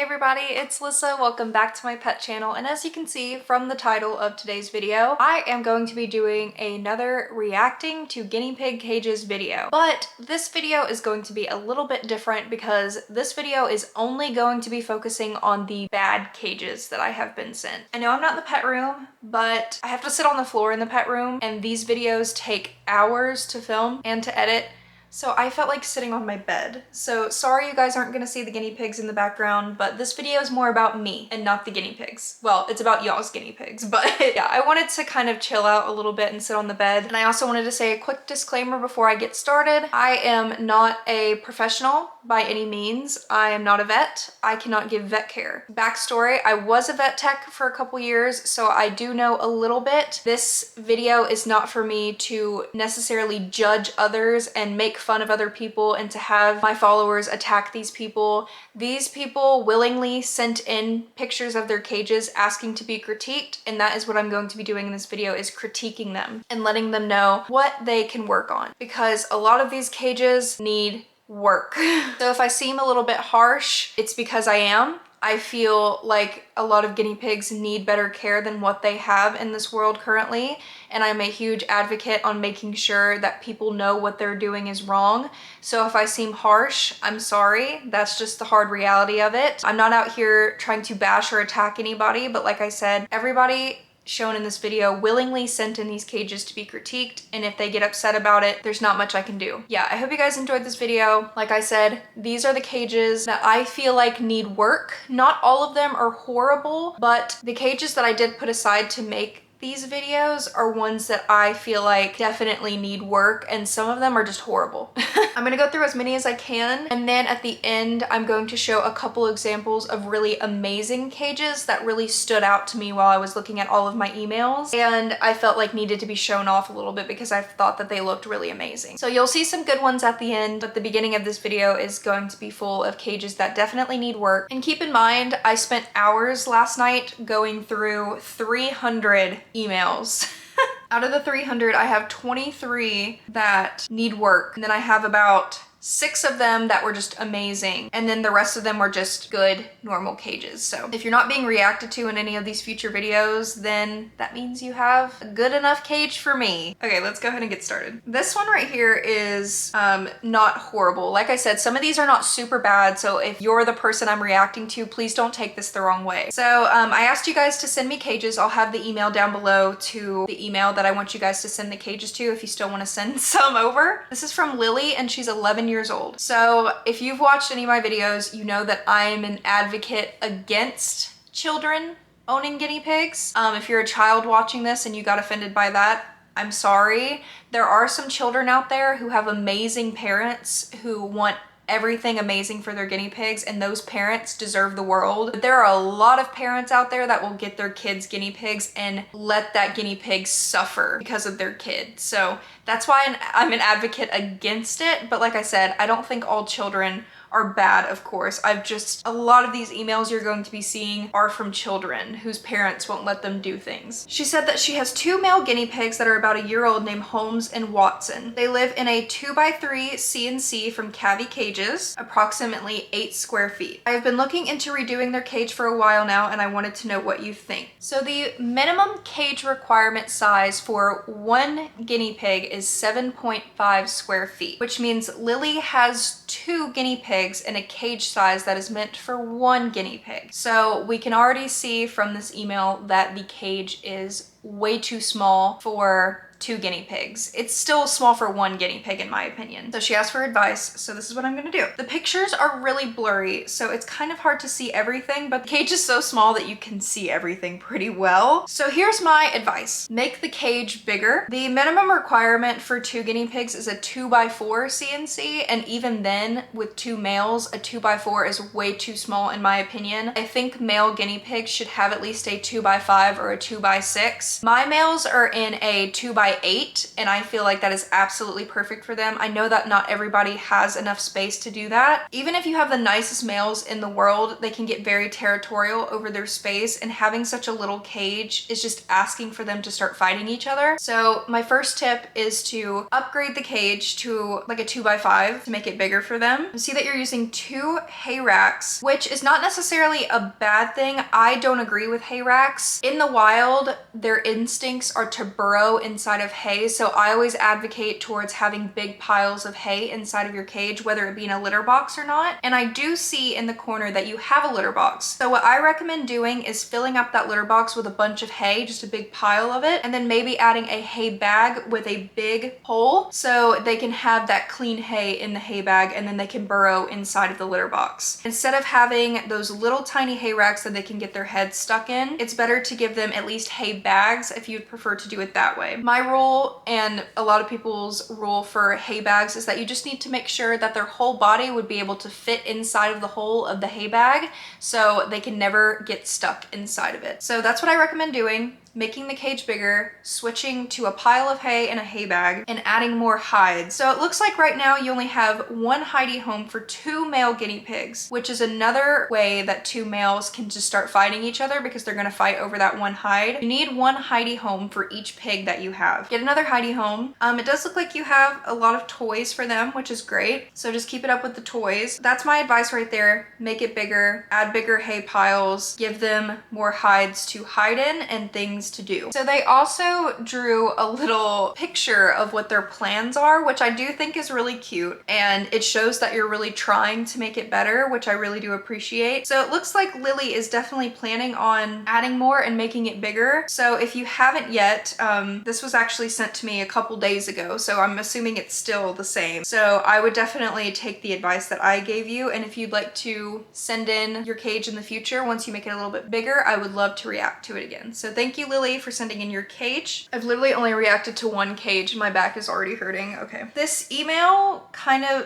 everybody, it's Alyssa. Welcome back to my pet channel, and as you can see from the title of today's video, I am going to be doing another reacting to guinea pig cages video. But this video is going to be a little bit different because this video is only going to be focusing on the bad cages that I have been sent. I know I'm not in the pet room, but I have to sit on the floor in the pet room, and these videos take hours to film and to edit. So I felt like sitting on my bed. So sorry you guys aren't gonna see the guinea pigs in the background, but this video is more about me and not the guinea pigs. Well, it's about y'all's guinea pigs, but yeah, I wanted to kind of chill out a little bit and sit on the bed. And I also wanted to say a quick disclaimer before I get started. I am not a professional by any means. I am not a vet. I cannot give vet care. Backstory, I was a vet tech for a couple years, so I do know a little bit. This video is not for me to necessarily judge others and make fun of other people and to have my followers attack these people. These people willingly sent in pictures of their cages asking to be critiqued, and that is what I'm going to be doing in this video, is critiquing them and letting them know what they can work on, because a lot of these cages need work. So if I seem a little bit harsh, it's because I am. I feel like a lot of guinea pigs need better care than what they have in this world currently, and I'm a huge advocate on making sure that people know what they're doing is wrong. So if I seem harsh, I'm sorry. That's just the hard reality of it. I'm not out here trying to bash or attack anybody, but like I said, everybody shown in this video willingly sent in these cages to be critiqued, and if they get upset about it, there's not much I can do. Yeah, I hope you guys enjoyed this video. Like I said, these are the cages that I feel like need work. Not all of them are horrible, but the cages that I did put aside to make these videos are ones that I feel like definitely need work, and some of them are just horrible. I'm gonna go through as many as I can, and then at the end I'm going to show a couple examples of really amazing cages that really stood out to me while I was looking at all of my emails, and I felt like needed to be shown off a little bit because I thought that they looked really amazing. So you'll see some good ones at the end, but the beginning of this video is going to be full of cages that definitely need work. And keep in mind, I spent hours last night going through 300 emails. Out of the 300, I have 23 that need work. And then I have about 6 of them that were just amazing. And then the rest of them were just good, normal cages. So if you're not being reacted to in any of these future videos, then that means you have a good enough cage for me. Okay, let's go ahead and get started. This one right here is not horrible. Like I said, some of these are not super bad. So if you're the person I'm reacting to, please don't take this the wrong way. So I asked you guys to send me cages. I'll have the email down below to the email that I want you guys to send the cages to if you still want to send some over. This is from Lily, and she's 11 years old. So if you've watched any of my videos, you know that I'm an advocate against children owning guinea pigs. If you're a child watching this and you got offended by that, I'm sorry. There are some children out there who have amazing parents who want everything amazing for their guinea pigs, and those parents deserve the world. But there are a lot of parents out there that will get their kids guinea pigs and let that guinea pig suffer because of their kid. So that's why I'm an advocate against it. But like I said, I don't think all children are bad, of course. A lot of these emails you're going to be seeing are from children whose parents won't let them do things. She said that she has 2 male guinea pigs that are about a year old named Holmes and Watson. They live in a 2x3 CNC from Cavi Cages, approximately 8 square feet. I have been looking into redoing their cage for a while now, and I wanted to know what you think. So the minimum cage requirement size for one guinea pig is 7.5 square feet, which means Lily has 2 guinea pigs in a cage size that is meant for 1 guinea pig. So we can already see from this email that the cage is way too small for 2 guinea pigs. It's still small for 1 guinea pig in my opinion. So she asked for advice, so this is what I'm gonna do. The pictures are really blurry, so it's kind of hard to see everything, but the cage is so small that you can see everything pretty well. So here's my advice. Make the cage bigger. The minimum requirement for 2 guinea pigs is a 2x4 CNC, and even then, with 2 males, a 2x4 is way too small in my opinion. I think male guinea pigs should have at least a 2x5 or a 2x6. space. My males are in a 2x8 and I feel like that is absolutely perfect for them. I know that not everybody has enough space to do that. Even if you have the nicest males in the world, they can get very territorial over their space, and having such a little cage is just asking for them to start fighting each other. So my first tip is to upgrade the cage to like a 2x5 to make it bigger for them. You see that you're using 2 hay racks, which is not necessarily a bad thing. I don't agree with hay racks. In the wild, their instincts are to burrow inside of hay, so I always advocate towards having big piles of hay inside of your cage, whether it be in a litter box or not. And I do see in the corner that you have a litter box. So what I recommend doing is filling up that litter box with a bunch of hay, just a big pile of it, and then maybe adding a hay bag with a big hole so they can have that clean hay in the hay bag, and then they can burrow inside of the litter box. Instead of having those little tiny hay racks that they can get their heads stuck in, it's better to give them at least hay bags if you'd prefer to do it that way. My rule, and a lot of people's rule for hay bags, is that you just need to make sure that their whole body would be able to fit inside of the hole of the hay bag so they can never get stuck inside of it. So that's what I recommend doing. Making the cage bigger, switching to a pile of hay and a hay bag, and adding more hides. So it looks like right now you only have 1 hidey home for 2 male guinea pigs, which is another way that 2 males can just start fighting each other because they're gonna fight over that 1 hide. You need 1 hidey home for each pig that you have. Get another hidey home. It does look like you have a lot of toys for them, which is great. So just keep it up with the toys. That's my advice right there. Make it bigger, add bigger hay piles, give them more hides to hide in and things to do. So they also drew a little picture of what their plans are, which I do think is really cute, and it shows that you're really trying to make it better, which I really do appreciate. So it looks like Lily is definitely planning on adding more and making it bigger. So if you haven't yet, this was actually sent to me a couple days ago, so I'm assuming it's still the same. So I would definitely take the advice that I gave you, and if you'd like to send in your cage in the future once you make it a little bit bigger, I would love to react to it again. So thank you, Lily, for sending in your cage. I've literally only reacted to 1 cage and my back is already hurting. Okay. This email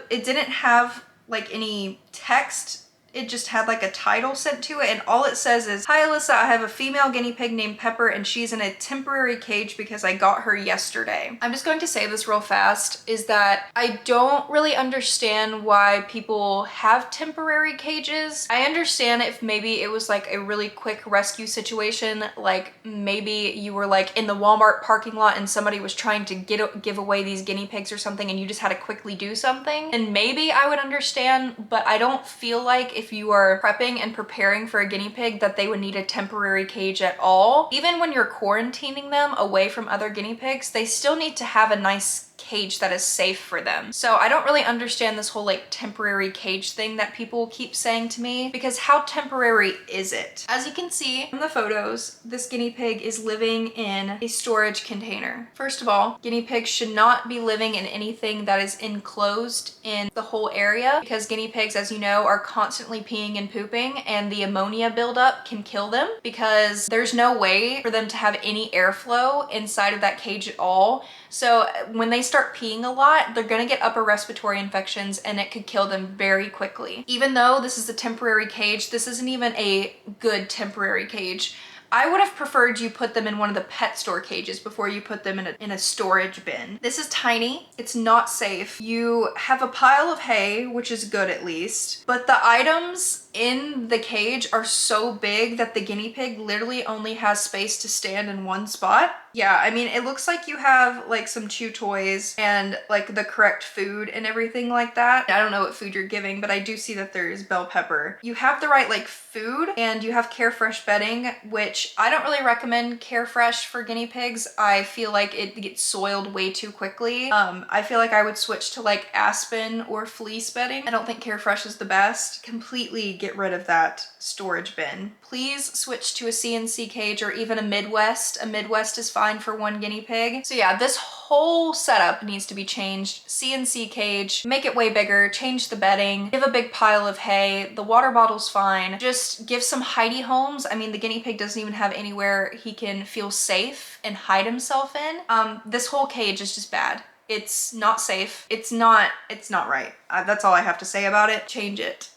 it didn't have like any text. It just had like a title sent to it, and all it says is, "Hi Alyssa, I have a female guinea pig named Pepper and she's in a temporary cage because I got her yesterday." I'm just going to say this real fast, is that I don't really understand why people have temporary cages. I understand if maybe it was like a really quick rescue situation, like maybe you were like in the Walmart parking lot and somebody was trying to give away these guinea pigs or something and you just had to quickly do something, and maybe I would understand, but I don't feel like if you are prepping and preparing for a guinea pig that they would need a temporary cage at all. Even when you're quarantining them away from other guinea pigs, they still need to have a nice cage that is safe for them. So I don't really understand this whole like temporary cage thing that people keep saying to me, because how temporary is it? As you can see from the photos, this guinea pig is living in a storage container. First of all, guinea pigs should not be living in anything that is enclosed in the whole area, because guinea pigs, as you know, are constantly peeing and pooping, and the ammonia buildup can kill them because there's no way for them to have any airflow inside of that cage at all. So when they start peeing a lot, they're gonna get upper respiratory infections and it could kill them very quickly. Even though this is a temporary cage, this isn't even a good temporary cage. I would have preferred you put them in one of the pet store cages before you put them in a storage bin. This is tiny, it's not safe. You have a pile of hay, which is good at least, but the items in the cage are so big that the guinea pig literally only has space to stand in one spot. Yeah, I mean, it looks like you have like some chew toys and like the correct food and everything like that. I don't know what food you're giving, but I do see that there's bell pepper. You have the right like food, and you have Carefresh bedding, which I don't really recommend Carefresh for guinea pigs. I feel like it gets soiled way too quickly. I feel like I would switch to like Aspen or fleece bedding. I don't think Carefresh is the best. Completely get rid of that storage bin. Please switch to a CNC cage or even a Midwest. A Midwest is fine for 1 guinea pig. So yeah, this whole setup needs to be changed. CNC cage, make it way bigger, change the bedding, give a big pile of hay. The water bottle's fine. Just give some hidey homes. I mean, the guinea pig doesn't even have anywhere he can feel safe and hide himself in. This whole cage is just bad. It's not safe. It's not right. That's all I have to say about it. Change it,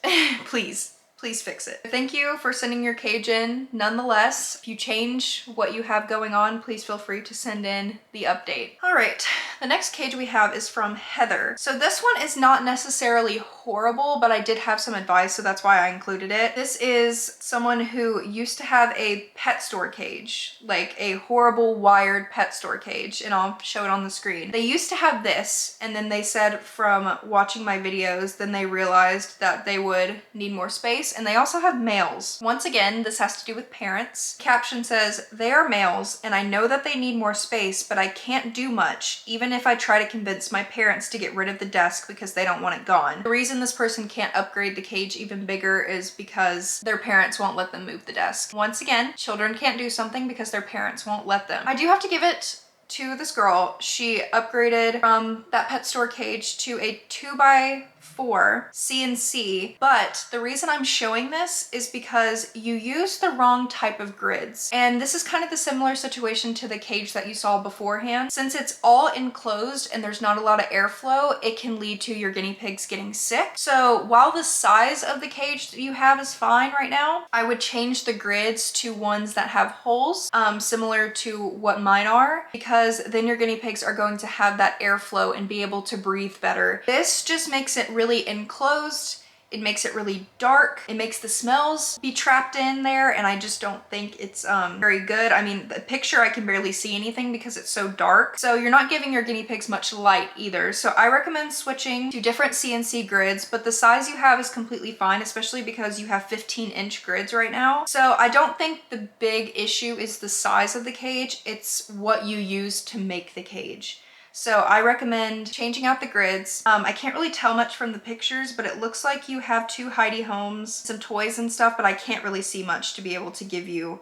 please. please fix it. Thank you for sending your cage in. Nonetheless, if you change what you have going on, please feel free to send in the update. All right, the next cage we have is from Heather. So this one is not necessarily horrible, but I did have some advice, so that's why I included it. This is someone who used to have a pet store cage, like a horrible wired pet store cage, and I'll show it on the screen. They used to have this, and then they said from watching my videos, then they realized that they would need more space, and they also have males. Once again, this has to do with parents. Caption says, "They are males, and I know that they need more space, but I can't do much, even if I try to convince my parents to get rid of the desk because they don't want it gone." The reason this person can't upgrade the cage even bigger is because their parents won't let them move the desk. Once again, children can't do something because their parents won't let them. I do have to give it to this girl. She upgraded from that pet store cage to a 2x4 CNC, but the reason I'm showing this is because you use the wrong type of grids. And this is kind of the similar situation to the cage that you saw beforehand. Since it's all enclosed and there's not a lot of airflow, it can lead to your guinea pigs getting sick. So while the size of the cage that you have is fine right now, I would change the grids to ones that have holes, similar to what mine are, because then your guinea pigs are going to have that airflow and be able to breathe better. This just makes it really enclosed. It makes it really dark. It makes the smells be trapped in there, and I just don't think it's very good. I mean, the picture I can barely see anything because it's so dark. So you're not giving your guinea pigs much light either. So I recommend switching to different CNC grids, but the size you have is completely fine, especially because you have 15-inch grids right now. So I don't think the big issue is the size of the cage, it's what you use to make the cage. So I recommend changing out the grids. I can't really tell much from the pictures, but it looks like you have 2 hidey homes, some toys and stuff, but I can't really see much to be able to give you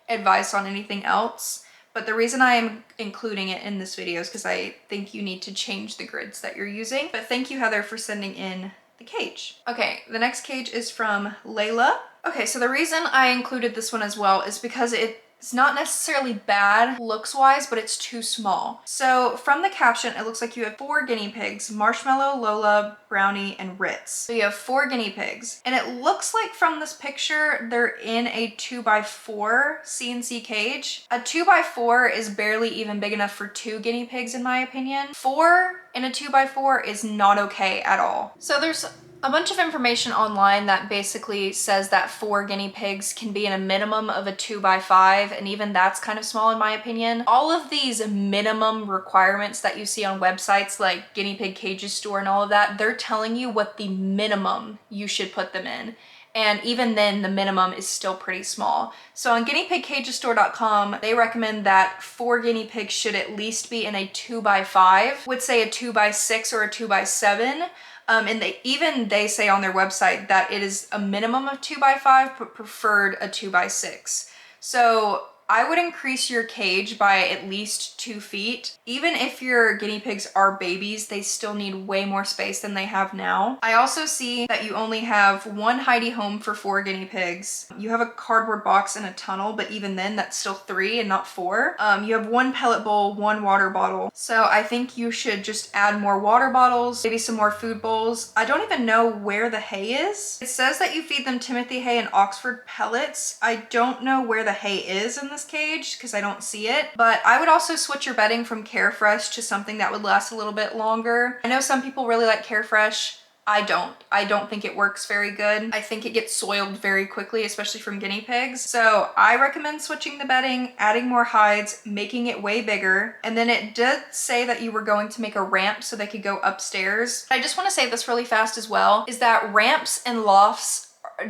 advice on anything else. But the reason I am including it in this video is because I think you need to change the grids that you're using. But thank you, Heather, for sending in the cage. Okay, the next cage is from Layla. Okay, so the reason I included this one as well is because it's not necessarily bad looks-wise, but it's too small. So from the caption, it looks like you have 4 guinea pigs: Marshmallow, Lola, Brownie, and Ritz. So you have 4 guinea pigs. And it looks like from this picture, they're in a 2x4 CNC cage. A 2x4 is barely even big enough for 2 guinea pigs, in my opinion. 4 in a 2x4 is not okay at all. So there's a bunch of information online that basically says that 4 guinea pigs can be in a minimum of a 2x5, and even that's kind of small in my opinion. All of these minimum requirements that you see on websites like Guinea Pig Cages Store and all of that, they're telling you what the minimum you should put them in. And even then, the minimum is still pretty small. So on guineapigcagestore.com, they recommend that 4 guinea pigs should at least be in a 2x5, would say a 2x6 or a 2x7. And they say on their website that it is a minimum of 2x5, but preferred a 2x6. So I would increase your cage by at least 2 feet. Even if your guinea pigs are babies, they still need way more space than they have now. I also see that you only have 1 hidey home for 4 guinea pigs. You have a cardboard box and a tunnel, but even then that's still 3 and not 4. You have 1 pellet bowl, 1 water bottle. So I think you should just add more water bottles, maybe some more food bowls. I don't even know where the hay is. It says that you feed them Timothy hay and Oxford pellets. I don't know where the hay is in this cage because I don't see it, but I would also switch your bedding from Carefresh to something that would last a little bit longer. I know some people really like Carefresh. I don't think it works very good. I think it gets soiled very quickly, especially from guinea pigs. So I recommend switching the bedding, adding more hides, making it way bigger. And then it did say that you were going to make a ramp so they could go upstairs. I just want to say this really fast as well, is that ramps and lofts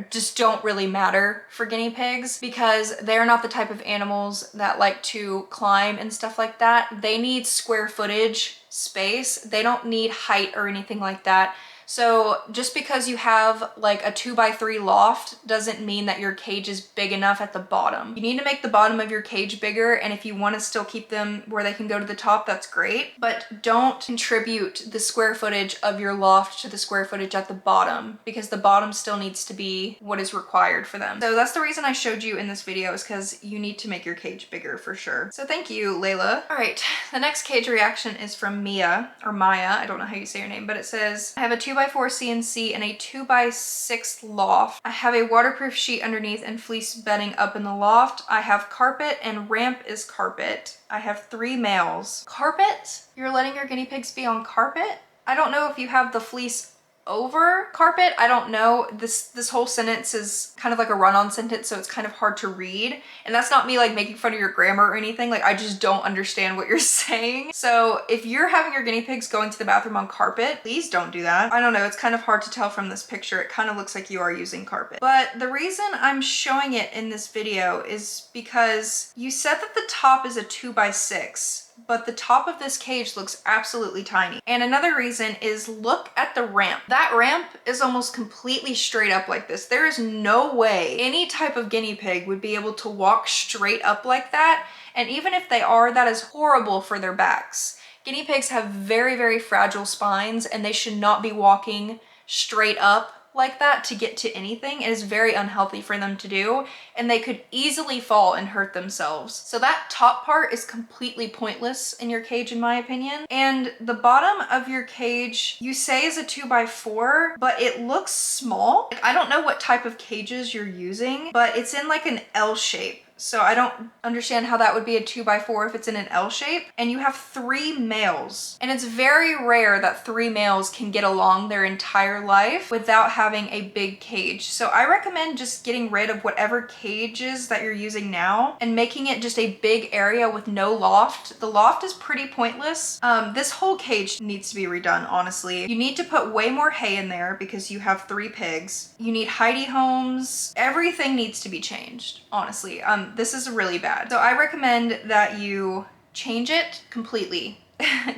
just don't really matter for guinea pigs because they're not the type of animals that like to climb and stuff like that. They need square footage space. They don't need height or anything like that. So just because you have like a 2x3 loft doesn't mean that your cage is big enough at the bottom. You need to make the bottom of your cage bigger, and if you want to still keep them where they can go to the top, that's great. But don't contribute the square footage of your loft to the square footage at the bottom, because the bottom still needs to be what is required for them. So that's the reason I showed you in this video, is because you need to make your cage bigger for sure. So thank you, Layla. All right, the next cage reaction is from Mia, or Maya, I don't know how you say your name, but it says, I have a 2x4 2x4 CNC in a 2x6 loft. I have a waterproof sheet underneath and fleece bedding up in the loft. I have carpet and ramp is carpet. I have 3 males. Carpet? You're letting your guinea pigs be on carpet? I don't know if you have the fleece over carpet. I don't know. This whole sentence is kind of like a run-on sentence, so it's kind of hard to read. And that's not me like making fun of your grammar or anything. Like, I just don't understand what you're saying. So if you're having your guinea pigs go into the bathroom on carpet, please don't do that. I don't know. It's kind of hard to tell from this picture. It kind of looks like you are using carpet. But the reason I'm showing it in this video is because you said that the top is a 2x6. But the top of this cage looks absolutely tiny. And another reason is look at the ramp. That ramp is almost completely straight up like this. There is no way any type of guinea pig would be able to walk straight up like that. And even if they are, that is horrible for their backs. Guinea pigs have very, very fragile spines and they should not be walking straight up like that to get to anything. It is very unhealthy for them to do, and they could easily fall and hurt themselves. So that top part is completely pointless in your cage, in my opinion. And the bottom of your cage, you say is a 2x4, but it looks small. Like, I don't know what type of cages you're using, but it's in like an L shape. So I don't understand how that would be a 2x4 if it's in an L shape. And you have 3 males. And it's very rare that 3 males can get along their entire life without having a big cage. So I recommend just getting rid of whatever cages that you're using now and making it just a big area with no loft. The loft is pretty pointless. This whole cage needs to be redone, honestly. You need to put way more hay in there because you have 3 pigs. You need hidey homes. Everything needs to be changed, honestly. This is really bad. So I recommend that you change it completely.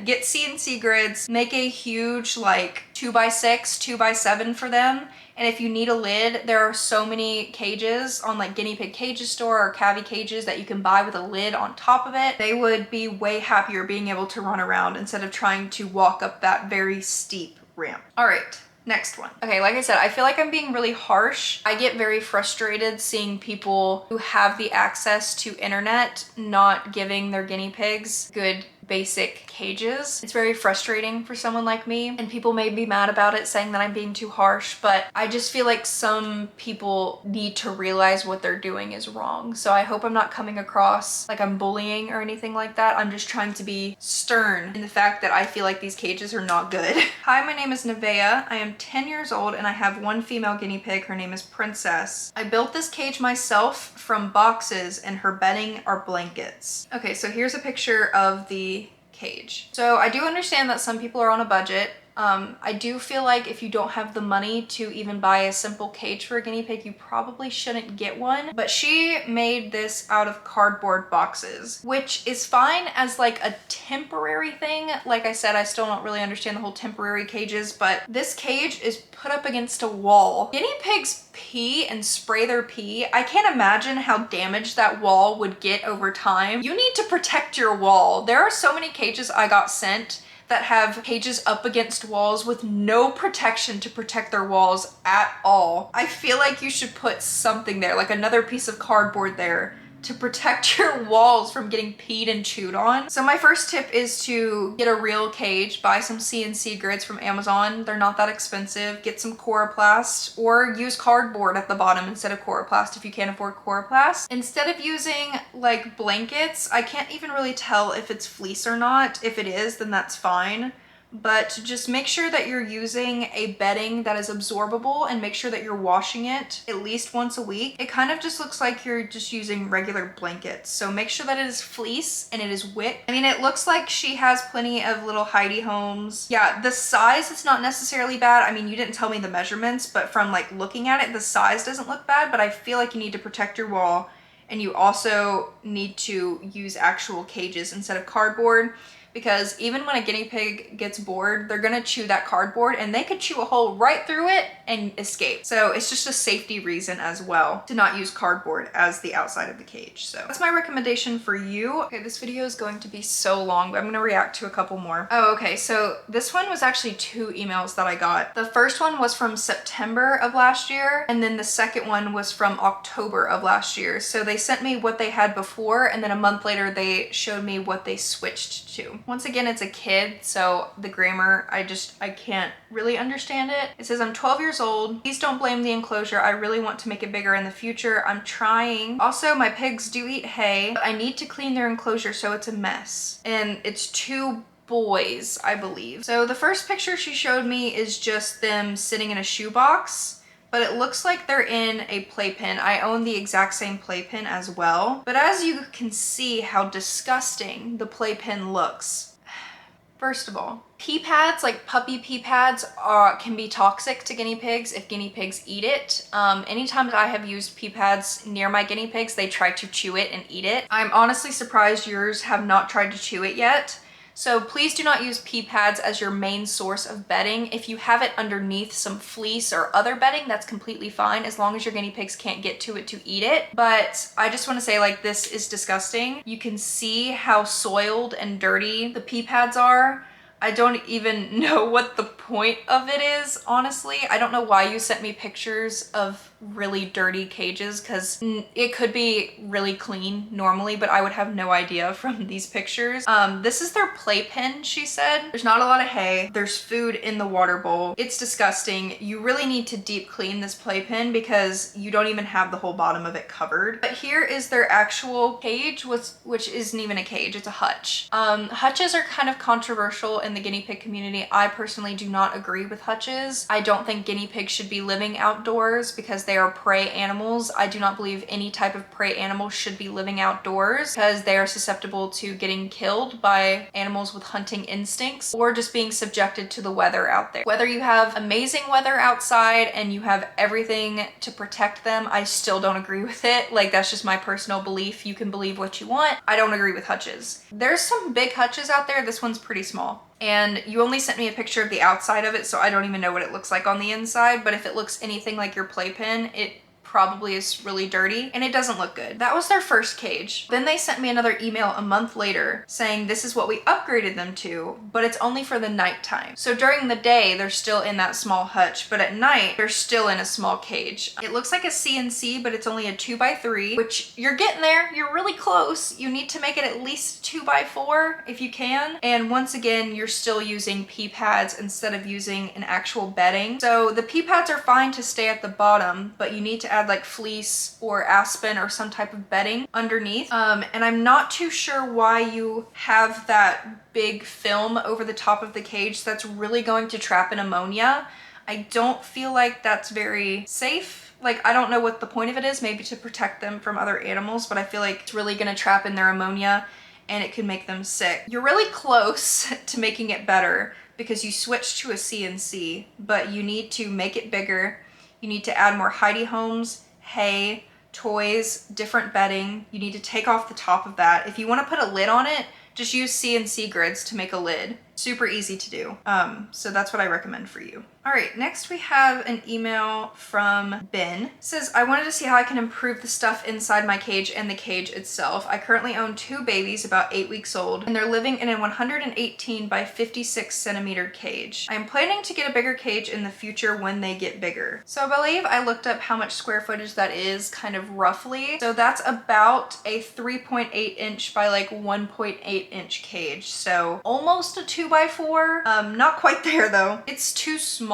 Get CNC grids, make a huge like 2x6, 2x7 for them. And if you need a lid, there are so many cages on like Guinea Pig Cages store or Cavi Cages that you can buy with a lid on top of it. They would be way happier being able to run around instead of trying to walk up that very steep ramp. All right. Next one. Okay, like I said, I feel like I'm being really harsh. I get very frustrated seeing people who have the access to internet not giving their guinea pigs good basic cages. It's very frustrating for someone like me, and people may be mad about it, saying that I'm being too harsh, but I just feel like some people need to realize what they're doing is wrong. So I hope I'm not coming across like I'm bullying or anything like that. I'm just trying to be stern in the fact that I feel like these cages are not good. Hi, my name is Nevaeh. I am 10 years old and I have 1 female guinea pig. Her name is Princess. I built this cage myself from boxes, and her bedding are blankets. Okay, so here's a picture of the cage. So I do understand that some people are on a budget. I do feel like if you don't have the money to even buy a simple cage for a guinea pig, you probably shouldn't get one. But she made this out of cardboard boxes, which is fine as like a temporary thing. Like I said, I still don't really understand the whole temporary cages, but this cage is put up against a wall. Guinea pigs pee and spray their pee. I can't imagine how damaged that wall would get over time. You need to protect your wall. There are so many cages I got sent that have cages up against walls with no protection to protect their walls at all. I feel like you should put something there, like another piece of cardboard there, to protect your walls from getting peed and chewed on. So my first tip is to get a real cage, buy some CNC grids from Amazon. They're not that expensive. Get some Coroplast or use cardboard at the bottom instead of Coroplast if you can't afford Coroplast. Instead of using like blankets, I can't even really tell if it's fleece or not. If it is, then that's fine. But just make sure that you're using a bedding that is absorbable and make sure that you're washing it at least once a week. It kind of just looks like you're just using regular blankets. So make sure that it is fleece and it is wick. I mean, it looks like she has plenty of little hidey homes. Yeah, the size is not necessarily bad. I mean, you didn't tell me the measurements, but from like looking at it, the size doesn't look bad, but I feel like you need to protect your wall, and you also need to use actual cages instead of cardboard. Because even when a guinea pig gets bored, they're gonna chew that cardboard and they could chew a hole right through it and escape. So it's just a safety reason as well to not use cardboard as the outside of the cage. So that's my recommendation for you. Okay, this video is going to be so long, but I'm gonna react to a couple more. Oh, okay, so this one was actually 2 emails that I got. The first one was from September of last year, and then the second one was from October of last year. So they sent me what they had before, and then a month later they showed me what they switched to. Once again, it's a kid, so the grammar, I can't really understand it. It says, I'm 12 years old. Please don't blame the enclosure. I really want to make it bigger in the future. I'm trying. Also, my pigs do eat hay, but I need to clean their enclosure, so it's a mess. And it's 2 boys, I believe. So the first picture she showed me is just them sitting in a shoebox, but it looks like they're in a playpen. I own the exact same playpen as well. But as you can see how disgusting the playpen looks. First of all, pee pads, like puppy pee pads, can be toxic to guinea pigs if guinea pigs eat it. Anytime I have used pee pads near my guinea pigs, they try to chew it and eat it. I'm honestly surprised yours have not tried to chew it yet. So please do not use pee pads as your main source of bedding. If you have it underneath some fleece or other bedding, that's completely fine as long as your guinea pigs can't get to it to eat it. But I just want to say, like, this is disgusting. You can see how soiled and dirty the pee pads are. I don't even know what the point of it is, honestly. I don't know why you sent me pictures of really dirty cages, because it could be really clean normally, but I would have no idea from these pictures. This is their playpen, she said. There's not a lot of hay. There's food in the water bowl. It's disgusting. You really need to deep clean this playpen because you don't even have the whole bottom of it covered. But here is their actual cage, which isn't even a cage, it's a hutch. Hutches are kind of controversial in the guinea pig community. I personally do not agree with hutches. I don't think guinea pigs should be living outdoors because they are prey animals. I do not believe any type of prey animal should be living outdoors because they are susceptible to getting killed by animals with hunting instincts or just being subjected to the weather out there. Whether you have amazing weather outside and you have everything to protect them, I still don't agree with it. Like, that's just my personal belief. You can believe what you want. I don't agree with hutches. There's some big hutches out there. This one's pretty small. And you only sent me a picture of the outside of it, so I don't even know what it looks like on the inside, but if it looks anything like your playpen, it probably is really dirty and it doesn't look good. That was their first cage. Then they sent me another email a month later saying this is what we upgraded them to, but it's only for the nighttime. So during the day, they're still in that small hutch, but at night, they're still in a small cage. It looks like a CNC, but it's only a 2x3, which you're getting there. You're really close. You need to make it at least 2x4 if you can. And once again, you're still using pee pads instead of using an actual bedding. So the pee pads are fine to stay at the bottom, but you need to add like fleece or aspen or some type of bedding underneath. And I'm not too sure why you have that big film over the top of the cage. That's really going to trap in ammonia. I don't feel like that's very safe. Like, I don't know what the point of it is, maybe to protect them from other animals, but I feel like it's really gonna trap in their ammonia and it could make them sick. You're really close to making it better because you switched to a CNC, but you need to make it bigger. You need to add more hidey homes, hay, toys, different bedding. You need to take off the top of that. If you want to put a lid on it, just use CNC grids to make a lid. Super easy to do. So that's what I recommend for you. All right, next we have an email from Ben. It says, I wanted to see how I can improve the stuff inside my cage and the cage itself. I currently own 2 babies about 8 weeks old, and they're living in a 118 by 56 centimeter cage. I'm planning to get a bigger cage in the future when they get bigger. So I believe I looked up how much square footage that is kind of roughly. So that's about a 3.8 inch by like 1.8 inch cage. So almost a 2x4. Not quite there though. It's too small.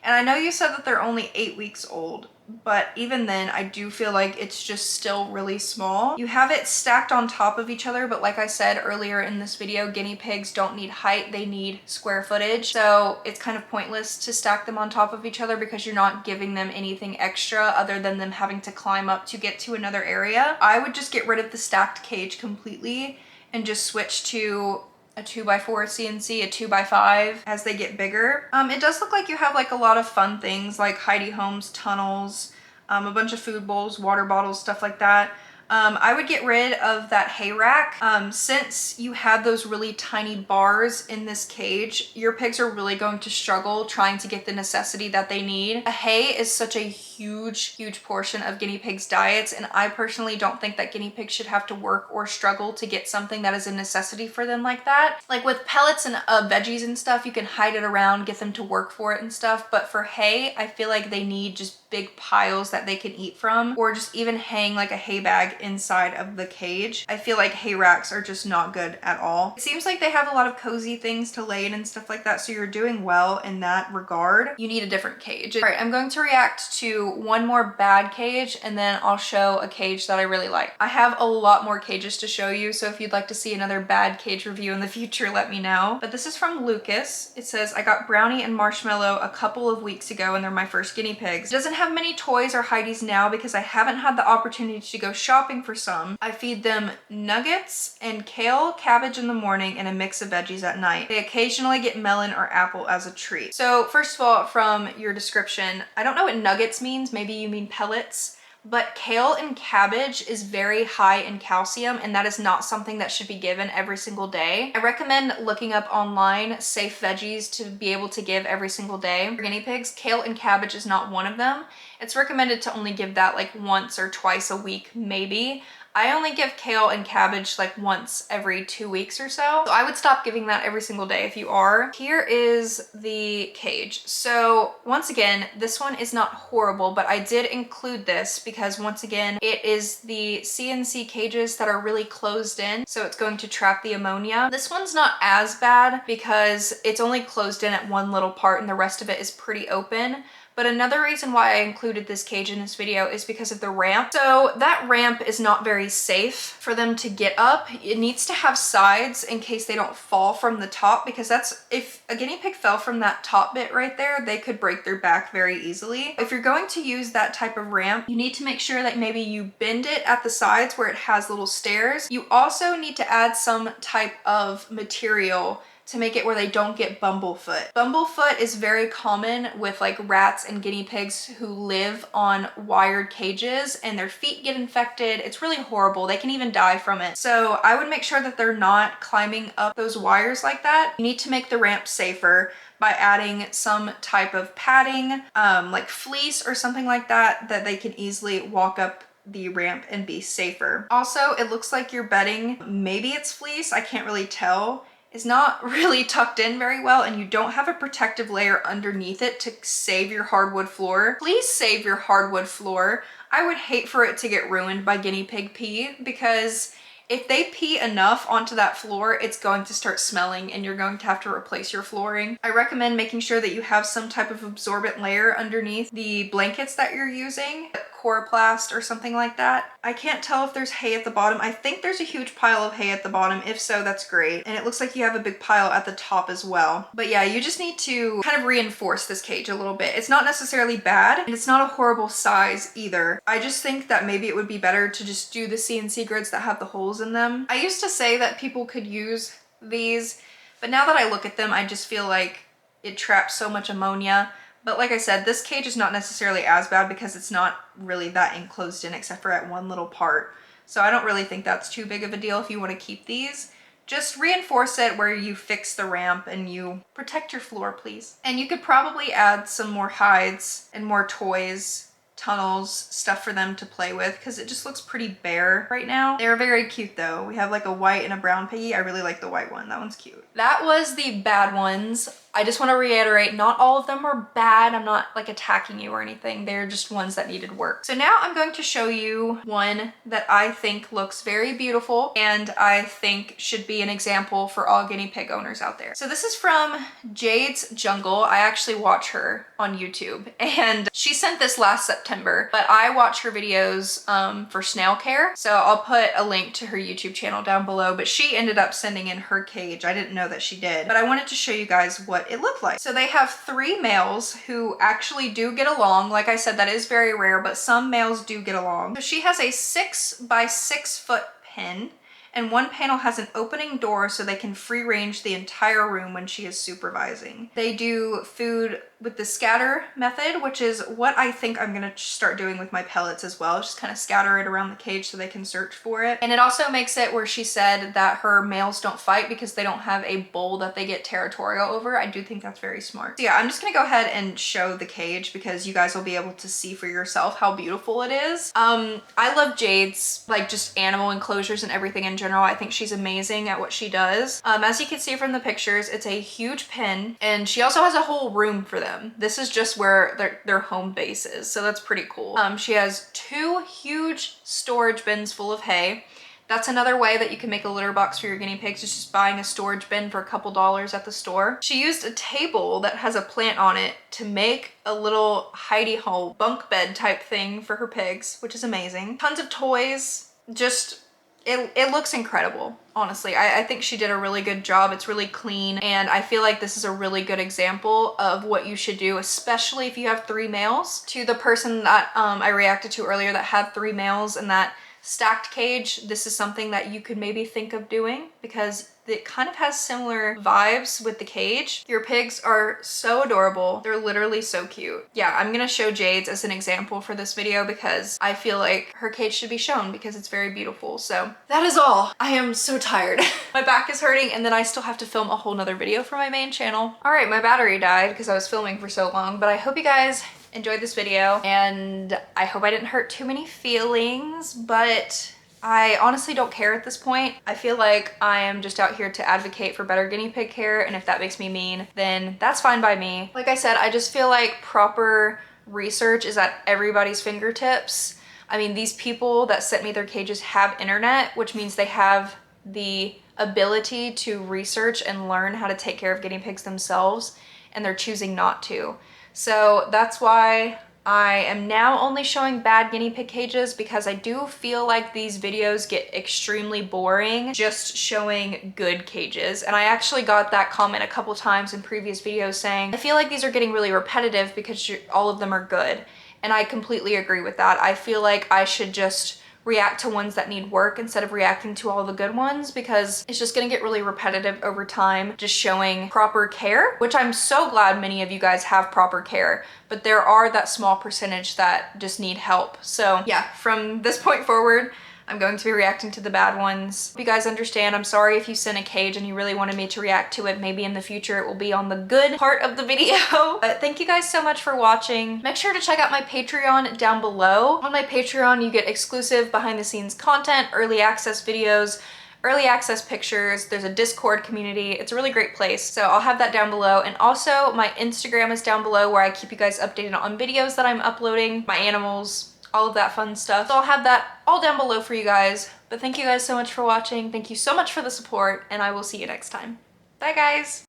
And I know you said that they're only 8 weeks old, but even then I do feel like it's just still really small. You have it stacked on top of each other, but like I said earlier in this video, guinea pigs don't need height, they need square footage. So it's kind of pointless to stack them on top of each other because you're not giving them anything extra other than them having to climb up to get to another area. I would just get rid of the stacked cage completely and just switch to a 2x4 CNC, a 2x5 as they get bigger. It does look like you have like a lot of fun things like hidey homes, tunnels, a bunch of food bowls, water bottles, stuff like that. I would get rid of that hay rack. Since you have those really tiny bars in this cage, your pigs are really going to struggle trying to get the necessity that they need. A hay is such a huge huge portion of guinea pigs' diets, and I personally don't think that guinea pigs should have to work or struggle to get something that is a necessity for them like that. Like with pellets and veggies and stuff, you can hide it around, get them to work for it and stuff, but for hay, I feel like they need just big piles that they can eat from, or just even hang like a hay bag inside of the cage. I feel like hay racks are just not good at all. It seems like they have a lot of cozy things to lay in and stuff like that, so you're doing well in that regard. You need a different cage. All right, I'm going to react to one more bad cage, and then I'll show a cage that I really like. I have a lot more cages to show you, so if you'd like to see another bad cage review in the future, let me know. But this is from Lucas. It says, I got Brownie and Marshmallow a couple of weeks ago, and they're my first guinea pigs. It doesn't have many toys or hideys now because I haven't had the opportunity to go shopping for some. I feed them nuggets and kale, cabbage in the morning, and a mix of veggies at night. They occasionally get melon or apple as a treat. So first of all, from your description, I don't know what nuggets means. Maybe you mean pellets. But kale and cabbage is very high in calcium, and that is not something that should be given every single day. I recommend looking up online safe veggies to be able to give every single day. For guinea pigs, kale and cabbage is not one of them. It's recommended to only give that like once or twice a week, maybe. I only give kale and cabbage like once every 2 weeks or so. So I would stop giving that every single day if you are. Here is the cage. So once again, this one is not horrible, but I did include this because once again, it is the CNC cages that are really closed in. So it's going to trap the ammonia. This one's not as bad because it's only closed in at one little part and the rest of it is pretty open. But another reason why I included this cage in this video is because of the ramp. So that ramp is not very safe for them to get up. It needs to have sides in case they don't fall from the top, because that's, if a guinea pig fell from that top bit right there, they could break their back very easily. If you're going to use that type of ramp, you need to make sure that maybe you bend it at the sides where it has little stairs. You also need to add some type of material to make it where they don't get bumblefoot. Bumblefoot is very common with like rats and guinea pigs who live on wired cages, and their feet get infected. It's really horrible. They can even die from it. So I would make sure that they're not climbing up those wires like that. You need to make the ramp safer by adding some type of padding, like fleece or something like that, that they can easily walk up the ramp and be safer. Also, it looks like your bedding, maybe it's fleece, I can't really tell, is not really tucked in very well, and you don't have a protective layer underneath it to save your hardwood floor. Please save your hardwood floor. I would hate for it to get ruined by guinea pig pee, because if they pee enough onto that floor, it's going to start smelling and you're going to have to replace your flooring. I recommend making sure that you have some type of absorbent layer underneath the blankets that you're using, coroplast or something like that. I can't tell if there's hay at the bottom. I think there's a huge pile of hay at the bottom. If so, that's great. And it looks like you have a big pile at the top as well. But yeah, you just need to kind of reinforce this cage a little bit. It's not necessarily bad, and it's not a horrible size either. I just think that maybe it would be better to just do the CNC grids that have the holes in them. I used to say that people could use these, but now that I look at them, I just feel like it traps so much ammonia. But like I said, this cage is not necessarily as bad because it's not really that enclosed in except for at one little part. So I don't really think that's too big of a deal if you want to keep these. Just reinforce it where you fix the ramp and you protect your floor, please. And you could probably add some more hides and more toys, tunnels, stuff for them to play with, because it just looks pretty bare right now. They're very cute though. We have like a white and a brown piggy. I really like the white one. That one's cute. That was the bad ones. I just want to reiterate, not all of them are bad. I'm not like attacking you or anything. They're just ones that needed work. So now I'm going to show you one that I think looks very beautiful and I think should be an example for all guinea pig owners out there. So this is from Jade's Jungle. I actually watch her on YouTube, and she sent this last September, but I watch her videos for snail care. So I'll put a link to her YouTube channel down below, but she ended up sending in her cage. I didn't know that she did, but I wanted to show you guys what it looked like. So they have 3 males who actually do get along. Like I said, that is very rare, but some males do get along. So she has a 6 by 6 foot pen, and one panel has an opening door so they can free range the entire room when she is supervising. They do food with the scatter method, which is what I think I'm gonna start doing with my pellets as well. Just kind of scatter it around the cage so they can search for it. And it also makes it where she said that her males don't fight because they don't have a bull that they get territorial over. I do think that's very smart. So yeah, I'm just gonna go ahead and show the cage because you guys will be able to see for yourself how beautiful it is. I love Jade's like just animal enclosures and everything in general. I think she's amazing at what she does. As you can see from the pictures, it's a huge pen, and she also has a whole room for them. This is just where their home base is, so that's pretty cool. She has 2 huge storage bins full of hay. That's another way that you can make a litter box for your guinea pigs, is just buying a storage bin for a couple dollars at the store. She used a table that has a plant on it to make a little hidey hole bunk bed type thing for her pigs, which is amazing. Tons of toys, just it looks incredible, honestly. I think she did a really good job. It's really clean, and I feel like this is a really good example of what you should do, especially if you have 3 males. To the person that I reacted to earlier that had 3 males in that stacked cage, this is something that you could maybe think of doing because it kind of has similar vibes with the cage. Your pigs are so adorable. They're literally so cute. Yeah, I'm gonna show Jade's as an example for this video because I feel like her cage should be shown because it's very beautiful. So that is all. I am so tired. My back is hurting, and then I still have to film a whole nother video for my main channel. All right, my battery died because I was filming for so long, but I hope you guys enjoyed this video, and I hope I didn't hurt too many feelings, but I honestly don't care at this point. I feel like I am just out here to advocate for better guinea pig care, and if that makes me mean, then that's fine by me. Like I said, I just feel like proper research is at everybody's fingertips. I mean, these people that sent me their cages have internet, which means they have the ability to research and learn how to take care of guinea pigs themselves, and they're choosing not to. So that's why I am now only showing bad guinea pig cages, because I do feel like these videos get extremely boring just showing good cages. And I actually got that comment a couple times in previous videos saying, I feel like these are getting really repetitive because all of them are good. And I completely agree with that. I feel like I should just react to ones that need work instead of reacting to all the good ones, because it's just gonna get really repetitive over time just showing proper care, which I'm so glad many of you guys have proper care, but there are that small percentage that just need help. So yeah, from this point forward, I'm going to be reacting to the bad ones. If you guys understand, I'm sorry if you sent a cage and you really wanted me to react to it. Maybe in the future it will be on the good part of the video. But thank you guys so much for watching. Make sure to check out my Patreon down below. On my Patreon, you get exclusive behind the scenes content, early access videos, early access pictures. There's a Discord community. It's a really great place. So I'll have that down below. And also my Instagram is down below, where I keep you guys updated on videos that I'm uploading, my animals, all of that fun stuff. So I'll have that all down below for you guys. But thank you guys so much for watching. Thank you so much for the support, and I will see you next time. Bye guys.